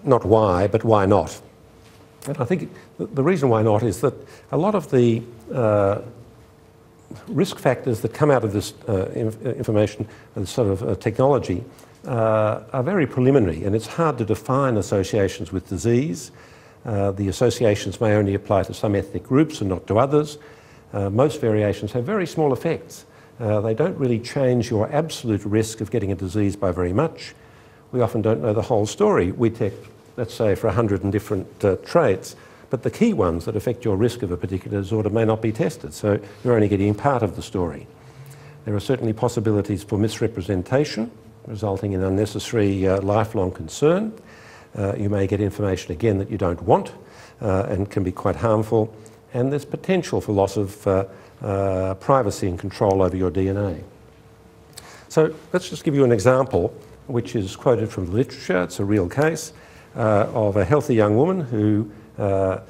not why, but why not? And I think the reason why not is that a lot of the risk factors that come out of this information, this sort of technology, are very preliminary, and it's hard to define associations with disease. The associations may only apply to some ethnic groups and not to others. Most variations have very small effects. They don't really change your absolute risk of getting a disease by very much. We often don't know the whole story. We take, let's say, for 100 different traits, but the key ones that affect your risk of a particular disorder may not be tested, so you're only getting part of the story. There are certainly possibilities for misrepresentation, resulting in unnecessary lifelong concern. You may get information again that you don't want and can be quite harmful, and there's potential for loss of privacy and control over your DNA. So let's just give you an example which is quoted from the literature. It's a real case of a healthy young woman who I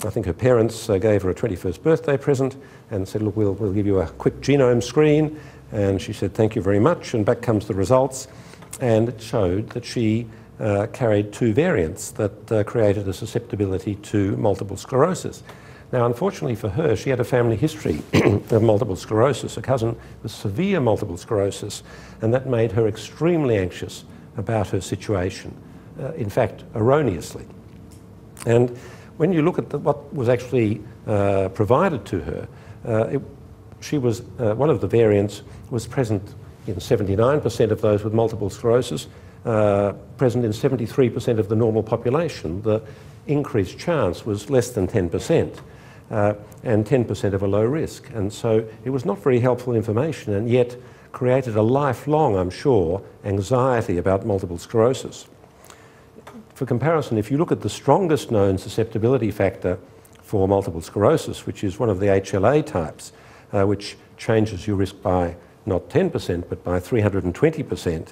think her parents gave her a 21st birthday present and said, look, we'll give you a quick genome screen. And she said, thank you very much. And back comes the results. And it showed that she carried 2 variants that created a susceptibility to multiple sclerosis. Now, unfortunately for her, she had a family history of multiple sclerosis, a cousin with severe multiple sclerosis, and that made her extremely anxious about her situation, in fact, erroneously. And when you look at what was actually provided to her, she was, one of the variants was present in 79% of those with multiple sclerosis, present in 73% of the normal population. The increased chance was less than 10%. And 10% of a low risk. And so it was not very helpful information, and yet created a lifelong, I'm sure, anxiety about multiple sclerosis. For comparison, if you look at the strongest known susceptibility factor for multiple sclerosis, which is one of the HLA types, which changes your risk by not 10%, but by 320%,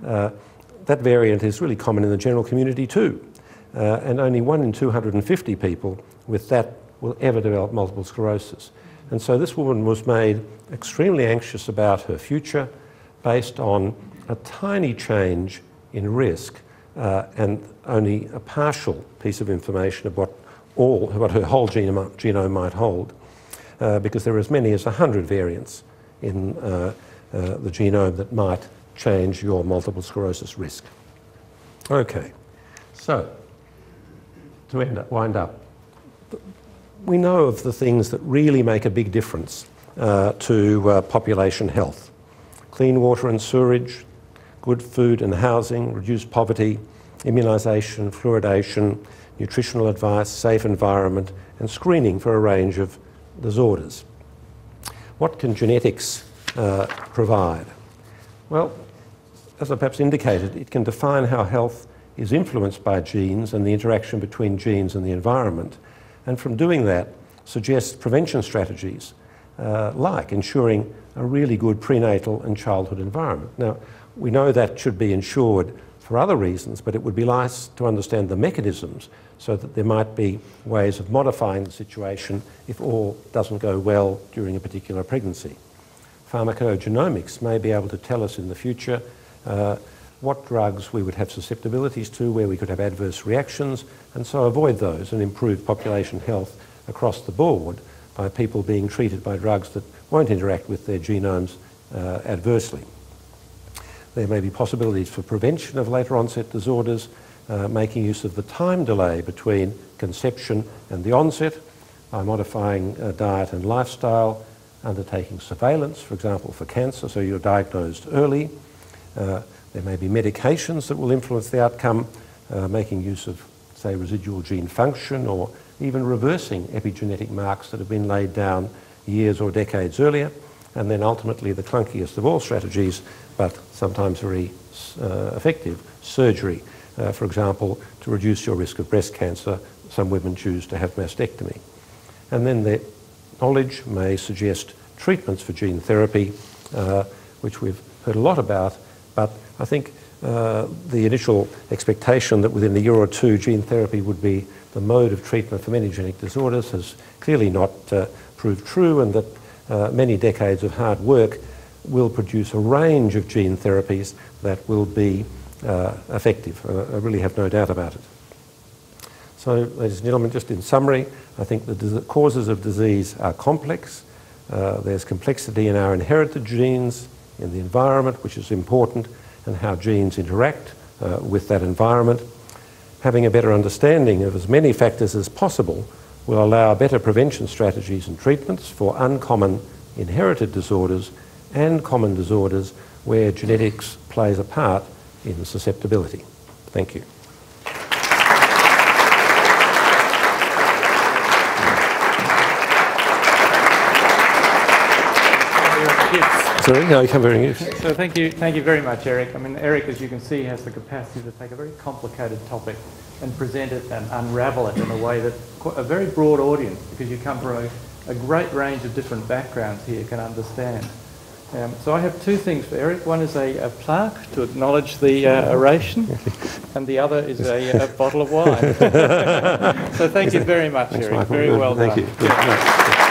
that variant is really common in the general community too. And only 1 in 250 people with that will ever develop multiple sclerosis. And so this woman was made extremely anxious about her future based on a tiny change in risk and only a partial piece of information of what her whole genome might hold, because there are as many as 100 variants in the genome that might change your multiple sclerosis risk. Okay, so to wind up, we know of the things that really make a big difference to population health. Clean water and sewerage, good food and housing, reduced poverty, immunisation, fluoridation, nutritional advice, safe environment, and screening for a range of disorders. What can genetics provide? Well, as I perhaps indicated, it can define how health is influenced by genes and the interaction between genes and the environment. And from doing that, suggests prevention strategies like ensuring a really good prenatal and childhood environment. Now, we know that should be ensured for other reasons, but it would be nice to understand the mechanisms so that there might be ways of modifying the situation if all doesn't go well during a particular pregnancy. Pharmacogenomics may be able to tell us in the future what drugs we would have susceptibilities to, where we could have adverse reactions, and so avoid those and improve population health across the board by people being treated by drugs that won't interact with their genomes adversely. There may be possibilities for prevention of later onset disorders, making use of the time delay between conception and the onset by modifying diet and lifestyle, undertaking surveillance, for example, for cancer, so you're diagnosed early. There may be medications that will influence the outcome, making use of, say, residual gene function, or even reversing epigenetic marks that have been laid down years or decades earlier. And then ultimately the clunkiest of all strategies, but sometimes very effective, surgery. For example, to reduce your risk of breast cancer, some women choose to have mastectomy. And then the knowledge may suggest treatments for gene therapy, which we've heard a lot about, but I think the initial expectation that within a year or two gene therapy would be the mode of treatment for many genetic disorders has clearly not proved true, and that many decades of hard work will produce a range of gene therapies that will be effective. I really have no doubt about it. So, ladies and gentlemen, just in summary, I think the causes of disease are complex. There's complexity in our inherited genes, in the environment, which is important, and how genes interact with that environment. Having a better understanding of as many factors as possible will allow better prevention strategies and treatments for uncommon inherited disorders and common disorders where genetics plays a part in susceptibility. Thank you. Sorry, no, you can't very good. So thank you very much, Eric. I mean, Eric, as you can see, has the capacity to take a very complicated topic and present it and unravel it in a way that a very broad audience, because you come from a great range of different backgrounds here, can understand. So I have two things for Eric. One is a plaque to acknowledge the oration, and the other is a bottle of wine. So thank you very much, Eric. Very well done. Thank you.